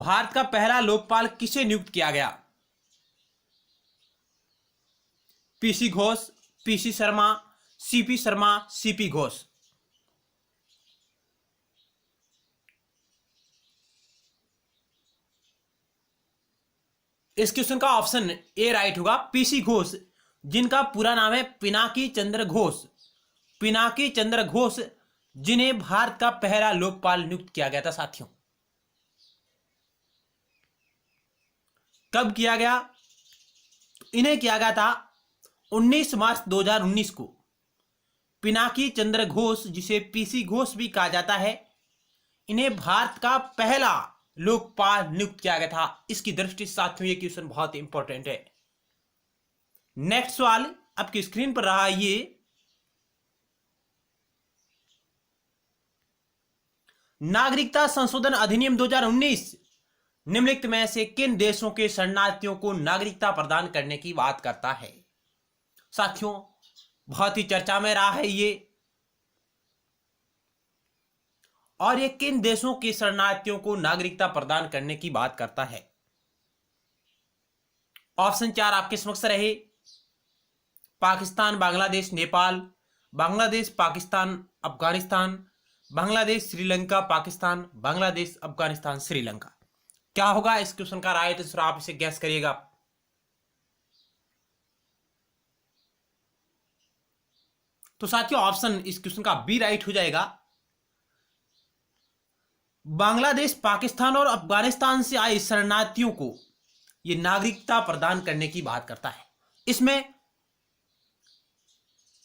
भारत का पहला लोकपाल किसे नियुक्त किया गया? PC Ghosh, PC Sharma, CP Sharma, CP Ghosh. इस क्वेश्चन का ऑप्शन ए राइट होगा, पीसी घोष, जिनका पूरा नाम है पिनाकी चंद्र घोष। पिनाकी चंद्र घोष, जिन्हें भारत का पहला लोकपाल नियुक्त किया गया था साथियों। कब किया गया? इन्हें किया गया था 19 मार्च 2019 को। पिनाकी चंद्र घोष, जिसे पीसी घोष भी कहा जाता है, इन्हें भारत का पहला लोकपाल नियुक्त किया गया था। इसकी दृष्टि से साथियों ये क्वेश्चन बहुत इंपॉर्टेंट है। नेक्स्ट सवाल आपकी स्क्रीन पर रहा, ये नागरिकता संशोधन अधिनियम 2019 निम्नलिखित में से किन देशों के शरणार्थियों को नागरिकता प्रदान करने की बात करता है? साथियों बहुत ही चर्चा में रहा है ये, और ये किन देशों के शरणार्थियों को नागरिकता प्रदान करने की बात करता है? ऑप्शन 4 आपके समक्ष रहे, पाकिस्तान, बांग्लादेश, नेपाल, बांग्लादेश, पाकिस्तान, अफगानिस्तान, बांग्लादेश, श्रीलंका, पाकिस्तान, बांग्लादेश, अफगानिस्तान, श्रीलंका। क्या होगा इस क्वेश्चन का राइट आंसर? आप इसे गैस करिएगा। तो साथियों ऑप्शन इस क्वेश्चन का बी राइट हो जाएगा। बांग्लादेश, पाकिस्तान और अफगानिस्तान से आए शरणार्थियों को यह नागरिकता प्रदान करने की बात करता है। इसमें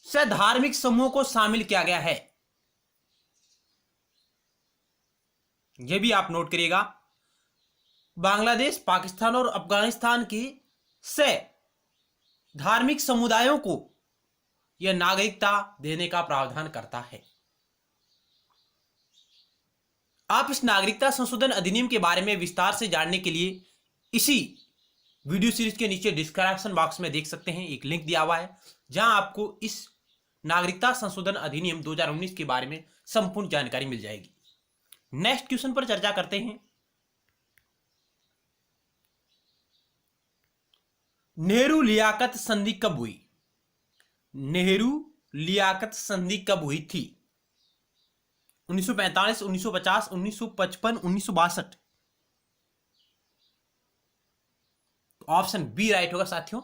से धार्मिक समूह को शामिल किया गया है, यह भी आप नोट करिएगा। बांग्लादेश, पाकिस्तान और अफगानिस्तान की से धार्मिक समुदायों को यह नागरिकता देने का प्रावधान करता है। आप इस नागरिकता संशोधन अधिनियम के बारे में विस्तार से जानने के लिए इसी वीडियो सीरीज के नीचे डिस्क्रिप्शन बॉक्स में देख सकते हैं, एक लिंक दिया हुआ है जहां आपको इस नागरिकता संशोधन अधिनियम 2019 के बारे में संपूर्ण जानकारी मिल जाएगी। नेक्स्ट क्वेश्चन पर चर्चा करते हैं। नेहरू लियाकत संधि कब हुई? नेहरू लियाकत संधि कब हुई थी? 1945, 1950, 1955, 1962। ऑप्शन बी राइट होगा साथियों।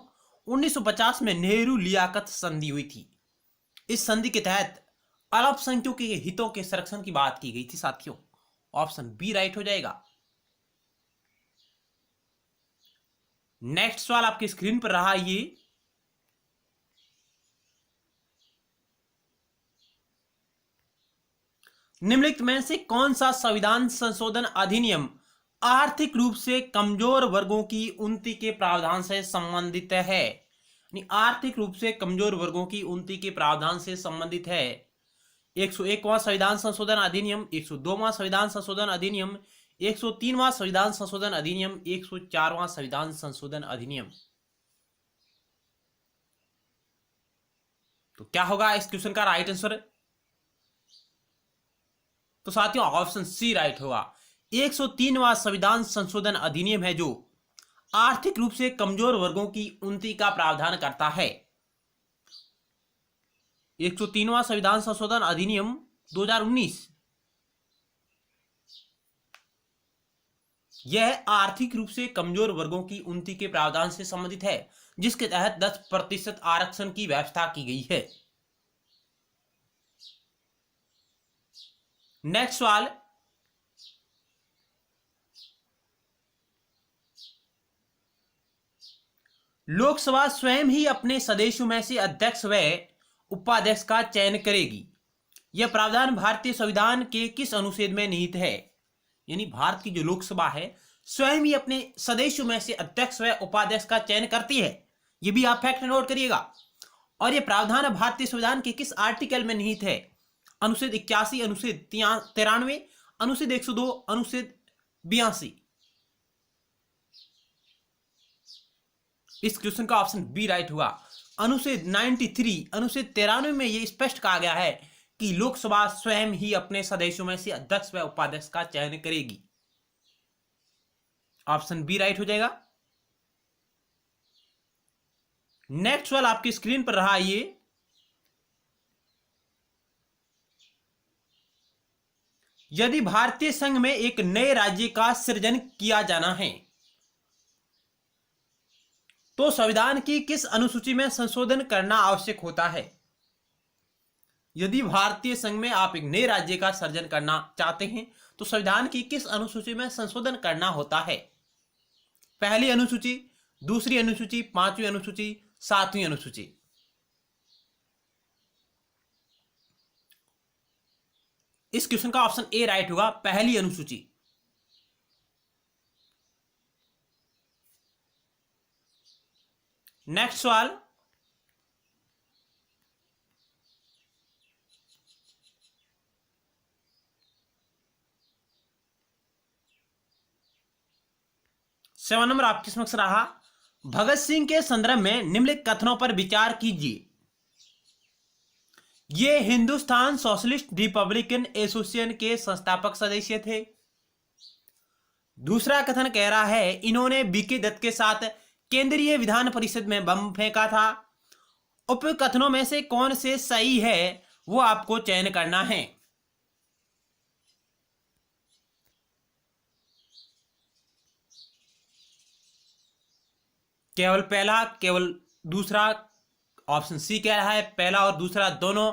1950 में नेहरू लियाकत संधि हुई थी। इस संधि के तहत अल्पसंख्यकों के हितों के संरक्षण की बात की गई थी साथियों। ऑप्शन बी राइट हो जाएगा। नेक्स्ट सवाल आपकी स्क्रीन पर रहा, ये निम्नलिखित में से कौन सा संविधान संशोधन अधिनियम आर्थिक रूप से कमजोर वर्गों की उन्नति के प्रावधान से संबंधित है? यानी आर्थिक रूप से कमजोर वर्गों की उन्नति के प्रावधान से संबंधित है। 101वां संविधान संशोधन अधिनियम, 102वां संविधान संशोधन अधिनियम, 103वां संविधान संशोधन अधिनियम, 104वां संविधान संशोधन अधिनियम। तो क्या होगा इस क्वेश्चन का राइट आंसर? तो साथियों ऑप्शन सी राइट होगा। 103वां संविधान संशोधन अधिनियम है जो आर्थिक रूप से कमजोर वर्गों की उन्नति का प्रावधान करता है। 103वां संविधान संशोधन अधिनियम 2019 यह आर्थिक रूप से कमजोर वर्गों की उन्नति के प्रावधान से संबंधित है, जिसके तहत 10% आरक्षण की व्यवस्था की गई है। नेक्स्ट सवाल, लोकसभा स्वयं ही अपने सदस्यों में से अध्यक्ष व उपाध्यक्ष का चयन करेगी। यह प्रावधान भारतीय संविधान के किस अनुच्छेद में निहित है? यानी भारत की जो लोकसभा है स्वयं ही अपने सदस्यों में से अध्यक्ष व उपाध्यक्ष का चयन करती है। यह भी आप फैक्ट नोट करिएगा। और यह प्रावधान भारतीय संविधान के किस आर्टिकल में निहित है? अनुच्छेद 81, अनुच्छेद 93, अनुच्छेद 102, अनुच्छेद 82। इस क्वेश्चन का ऑप्शन बी राइट हुआ। अनुच्छेद 93, अनुच्छेद 93 में यह स्पष्ट कहा गया है कि लोकसभा स्वयं ही अपने सदस्यों में से अध्यक्ष व उपाध्यक्ष का चयन करेगी। ऑप्शन बी राइट हो जाएगा। नेक्स्ट सवाल आपकी स्क्रीन पर रहा ये, यदि भारतीय संघ में एक नए राज्य का सृजन किया जाना है तो संविधान की किस अनुसूची में संशोधन करना आवश्यक होता है? यदि भारतीय संघ में आप एक नए राज्य का सृजन करना चाहते हैं तो संविधान की किस अनुसूची में संशोधन करना होता है? पहली अनुसूची, दूसरी अनुसूची, पांचवी अनुसूची, सातवीं अनुसूची। इस क्वेश्चन का ऑप्शन ए राइट होगा, पहली अनुसूची। नेक्स्ट सवाल, सेवन नंबर आपके समक्ष रहा, भगत सिंह के संदर्भ में निम्नलिखित कथनों पर विचार कीजिए। ये हिंदुस्तान सोशलिस्ट रिपब्लिकन एसोसिएशन के संस्थापक सदस्य थे। दूसरा कथन कह रहा है इन्होंने बीके दत्त के साथ केंद्रीय विधान परिषद में बम फेंका था। उपयुक्त कथनों में से कौन से सही है वो आपको चयन करना है। केवल पहला, केवल दूसरा, ऑप्शन सी कह रहा है पहला और दूसरा दोनों।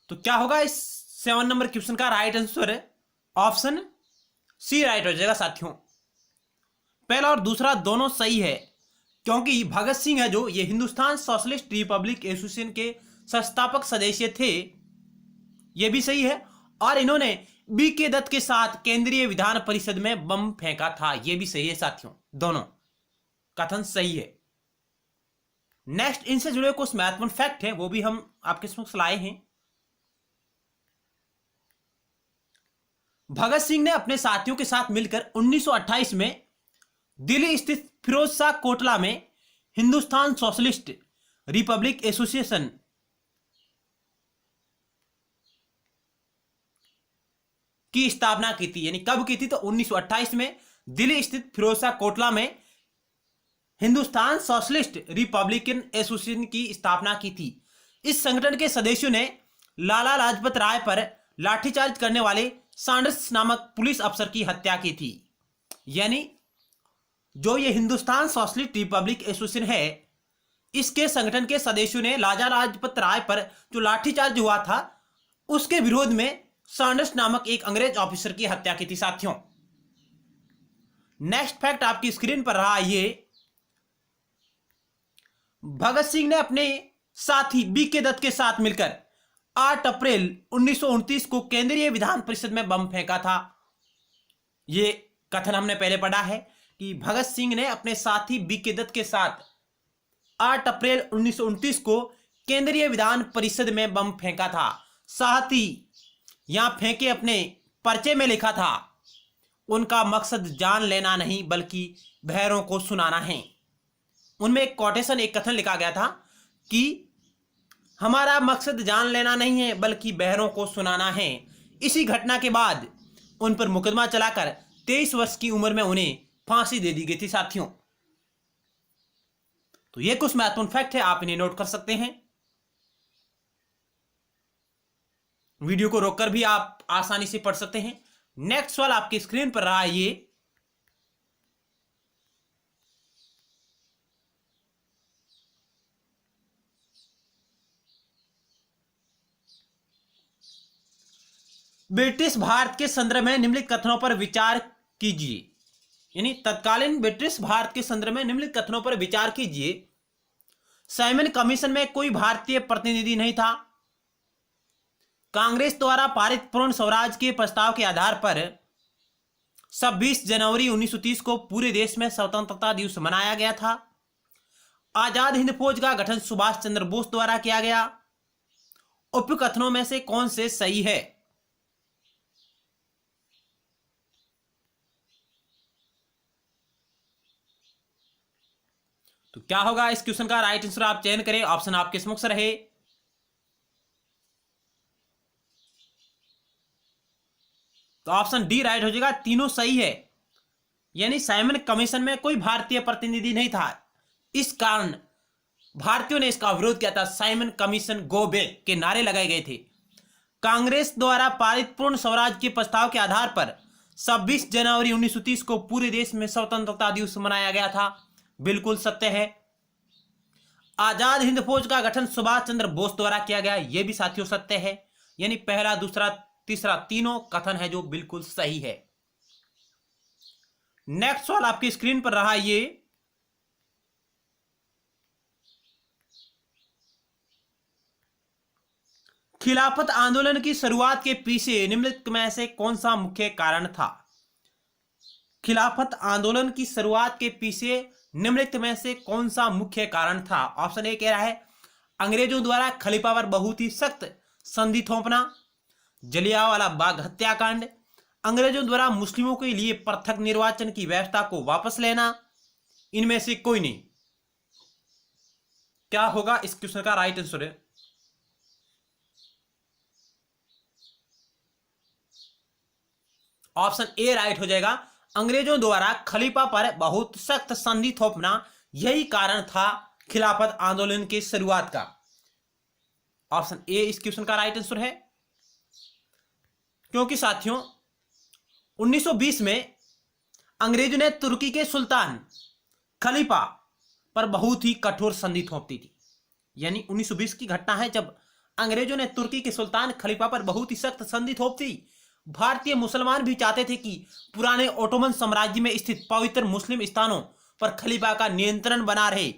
तो क्या होगा इस 7 नंबर क्वेश्चन का right answer? Option C right हो जाएगा साथियों। पहला और दूसरा दोनों सही है, क्योंकि भगत सिंह है जो ये हिंदुस्तान सोशलिस्ट रिपब्लिक एसोसिएशन के संस्थापक सदस्य थे, ये भी सही है। और इन्होंने बीके दत्त के साथ केंद्रीय विधान परिषद में बम फेंका था, ये भी सही है साथियों, दोनों कथन सही है। नेक्स्ट इनसे जुड़े कुछ महत्वपूर्ण फैक्ट हैं, वो भी हम आपके समक्ष लाए हैं। भगत सिंह ने अपने साथियों के साथ मिलकर 1928 में दिल्ली स्थित फिरोज शाह कोटला में हिंदुस्तान सोशलिस्ट रिपब्लिक एसोसिएशन की स्थापना की थी। यानी कब की थी? तो 1928 में दिल्ली स्थित फिरोज शाह कोटला में हिंदुस्तान सोशलिस्ट रिपब्लिकन एसोसिएशन की स्थापना की थी। इस संगठन के सदस्यों ने लाला लाजपत राय पर लाठीचार्ज करने वाले सैंडर्स नामक पुलिस अफसर की हत्या की थी। यानी जो ये हिंदुस्तान सोशलिस्ट रिपब्लिक एसोसिएशन है, इसके संगठन के सदस्यों ने लाला लाजपत राय पर जो लाठीचार्ज हुआ था उसके विरोध में सैंडर्स नामक एक अंग्रेज ऑफिसर की हत्या की थी साथियों। नेक्स्ट फैक्ट आपकी स्क्रीन पर रहा ये, भगत सिंह ने अपने साथी बीके दत्त के साथ मिलकर 8 अप्रैल 1929 को केंद्रीय विधान परिषद में बम फेंका था। ये कथन हमने पहले पढ़ा है कि भगत सिंह ने अपने साथी बीके दत्त के साथ 8 अप्रैल 1929 को केंद्रीय विधान परिषद में बम फेंका था। साथ ही यहां फेंके अपने पर्चे में लिखा था उनका मकसद जान लेना नहीं बल्कि बहरों को सुनाना है। उनमें एक कोटेशन, एक कथन लिखा गया था कि हमारा मकसद जान लेना नहीं है बल्कि बहरों को सुनाना है। इसी घटना के बाद उन पर मुकदमा चलाकर 23 वर्ष की उम्र में उन्हें फांसी दे दी गई थी साथियों। तो ये कुछ महत्वपूर्ण फैक्ट है, आप इन्हें नोट कर सकते हैं। वीडियो को रोककर भी आप आसानी से पढ़ सकते हैं। नेक्स्ट सवाल आपकी स्क्रीन पर रहा ये, ब्रिटिश भारत के संदर्भ में निम्नलिखित कथनों पर विचार कीजिए। यानी तत्कालीन ब्रिटिश भारत के संदर्भ में निम्नलिखित कथनों पर विचार कीजिए। साइमन कमीशन में कोई भारतीय प्रतिनिधि नहीं था। कांग्रेस द्वारा पारित पूर्ण स्वराज के प्रस्ताव के आधार पर 26 जनवरी 1930 को पूरे देश में स्वतंत्रता दिवस मनाया गया था। आजाद हिंद फौज का गठन सुभाष चंद्र बोस द्वारा किया गया। उपयुक्त कथनों में से कौन से सही है? तो क्या होगा इस क्वेश्चन का राइट आंसर? आप चयन करें, ऑप्शन आपके समक्ष रहे। तो ऑप्शन डी राइट हो जाएगा, तीनों सही है। यानी साइमन कमीशन में कोई भारतीय प्रतिनिधि नहीं था, इस कारण भारतीयों ने इसका विरोध किया था। साइमन कमीशन गो बैक के नारे लगाए गए थे। कांग्रेस द्वारा पारित पूर्ण स्वराज के प्रस्ताव के आधार पर 26 जनवरी 1930 को पूरे देश में स्वतंत्रता दिवस मनाया गया था। बिल्कुल सत्य है। आजाद हिंद फौज का गठन सुभाष चंद्र बोस द्वारा किया गया, यह भी साथियों सत्य है। यानी पहला, दूसरा, तीसरा, तीनों कथन है जो बिल्कुल सही है। नेक्स्ट सवाल आपकी स्क्रीन पर रहा ये, खिलाफत आंदोलन की शुरुआत के पीछे निम्नलिखित में से कौन सा मुख्य कारण था? खिलाफत आंदोलन की शुरुआत के पीछे निम्नलिखित में से कौन सा मुख्य कारण था? ऑप्शन ए कह रहा है अंग्रेजों द्वारा खलीफा पर बहुत ही सख्त संधि थोपना, जलियांवाला बाग हत्याकांड, अंग्रेजों द्वारा मुस्लिमों के लिए पृथक निर्वाचन की व्यवस्था को वापस लेना, इनमें से कोई नहीं। क्या होगा इस क्वेश्चन का right answer? Option A right हो जाएगा, अंग्रेजों द्वारा खलीफा पर बहुत सख्त संधि थोपना, यही कारण था खिलाफत आंदोलन की शुरुआत का। ऑप्शन ए इस क्वेश्चन का राइट आंसर है। क्योंकि साथियों 1920 में अंग्रेजों ने तुर्की के सुल्तान खलीफा पर बहुत ही कठोर संधि थोपती थी। यानी 1920 की घटना है जब अंग्रेजों ने तुर्की के सुल्तान खलीफा पर बहुत ही सख्त संधि थोपती। भारतीय मुसलमान भी चाहते थे कि पुराने ओटोमन साम्राज्य में स्थित पवित्र मुस्लिम स्थानों पर खलीफा का नियंत्रण बना रहे,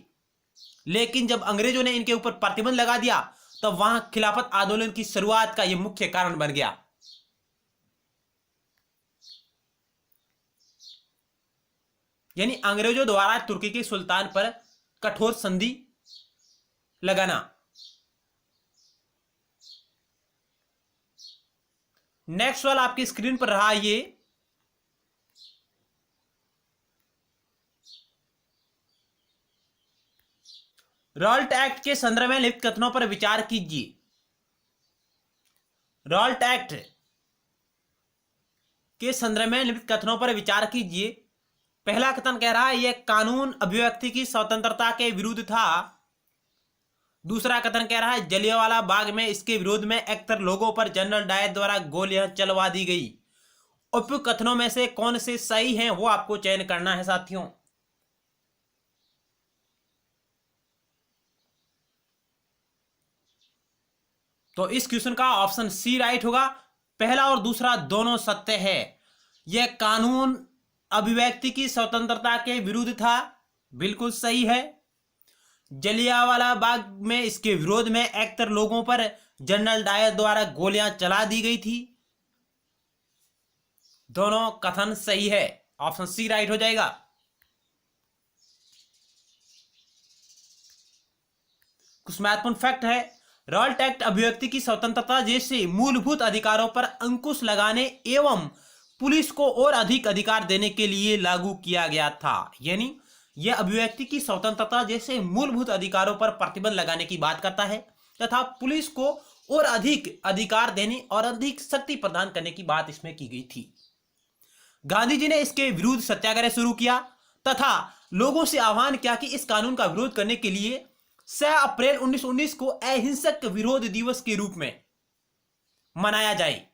लेकिन जब अंग्रेजों ने इनके ऊपर प्रतिबंध लगा दिया तब वहां खिलाफत आंदोलन की शुरुआत का यह मुख्य कारण बन गया। यानी अंग्रेजों द्वारा तुर्की के सुल्तान पर कठोर संधि लगाना। नेक्स्ट सवाल आपकी स्क्रीन पर रहा ये, रॉल्ट एक्ट के संदर्भ में लिखित कथनों पर विचार कीजिए। रॉल्ट एक्ट के संदर्भ में लिखित कथनों पर विचार कीजिए। पहला कथन कह रहा है यह कानून अभिव्यक्ति की स्वतंत्रता के विरुद्ध था। दूसरा कथन कह रहा है जलियांवाला बाग में इसके विरोध में एकतर लोगों पर जनरल डायर द्वारा गोलियां चलवा दी गई। उपयुक्त कथनों में से कौन से सही हैं वो आपको चयन करना है साथियों। तो इस क्वेश्चन का ऑप्शन सी राइट होगा। पहला और दूसरा दोनों सत्य है। यह कानून अभिव्यक्ति की स्वतंत्रता के विरुद्ध था, बिल्कुल सही है। जलियांवाला बाग में इसके विरोध में एकतर लोगों पर जनरल डायर द्वारा गोलियां चला दी गई थी, दोनों कथन सही है। ऑप्शन सी राइट हो जाएगा। कुछ महत्वपूर्ण फैक्ट है। रॉल्ट एक्ट अभिव्यक्ति की स्वतंत्रता जैसे मूलभूत अधिकारों पर अंकुश लगाने एवं पुलिस को और अधिक अधिकार देने के लिए लागू किया गया था। यानी यह अभिव्यक्ति की स्वतंत्रता जैसे मूलभूत अधिकारों पर प्रतिबंध लगाने की बात करता है तथा पुलिस को और अधिक अधिकार देने और अधिक शक्ति प्रदान करने की बात इसमें की गई थी। गांधी जी ने इसके विरुद्ध सत्याग्रह शुरू किया तथा लोगों से आह्वान किया कि इस कानून का विरोध करने के लिए 6 अप्रैल 1919 को अहिंसक विरोध दिवस के रूप में मनाया जाए।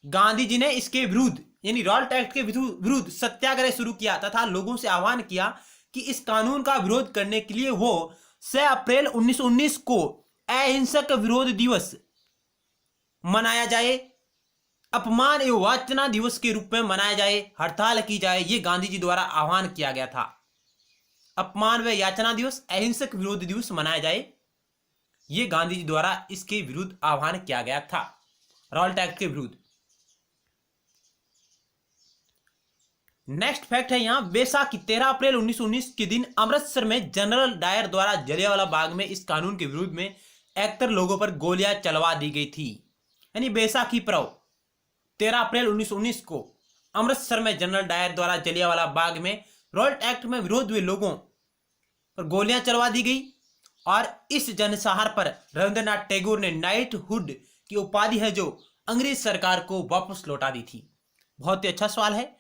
गांधी जी ने इसके विरुद्ध यानी रॉल्ट एक्ट के विरुद्ध सत्याग्रह शुरू किया तथा लोगों से आह्वान किया कि इस कानून का विरोध करने के लिए वो 6 अप्रैल 1919 को अहिंसक विरोध दिवस मनाया जाए, अपमान एवं याचना दिवस के रूप में मनाया जाए, हड़ताल की जाए। ये गांधी जी द्वारा आह्वान किया गया था। अपमान व याचना दिवस, अहिंसक विरोध दिवस मनाया जाए, ये गांधी जी द्वारा इसके विरुद्ध आह्वान किया गया था, रॉल्ट एक्ट के विरुद्ध। नेक्स्ट फैक्ट है यहां, बैसाखी 13 अप्रैल 1919 के दिन अमृतसर में जनरल डायर द्वारा जलियांवाला बाग में इस कानून के विरुद्ध में एकतर लोगों पर गोलियां चलवा दी गई थी। यानी बैसाखी पर्व 13 अप्रैल 1919 को अमृतसर में जनरल डायर द्वारा जलियांवाला बाग में रॉल्ट एक्ट में विरोध हुए लोगों और गोलियां चलवा दी गई। और इस जनसंहार पर रविंद्रनाथ टैगोर ने नाइटहुड की उपाधि है जो अंग्रेज सरकार को वापस लौटा दी थी। बहुत ही अच्छा सवाल है।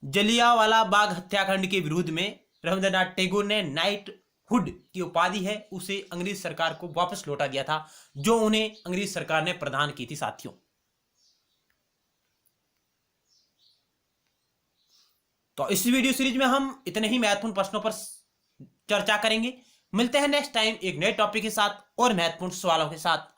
जलियांवाला बाग हत्याकांड के विरोध में रविंद्रनाथ टैगोर ने नाइटहुड की उपाधि है उसे अंग्रेज सरकार को वापस लौटा दिया था, जो उन्हें अंग्रेज सरकार ने प्रदान की थी साथियों। तो इस वीडियो सीरीज में हम इतने ही महत्वपूर्ण प्रश्नों पर चर्चा करेंगे। मिलते हैं नेक्स्ट टाइम एक नए टॉपिक के साथ और महत्वपूर्ण सवालों के साथ।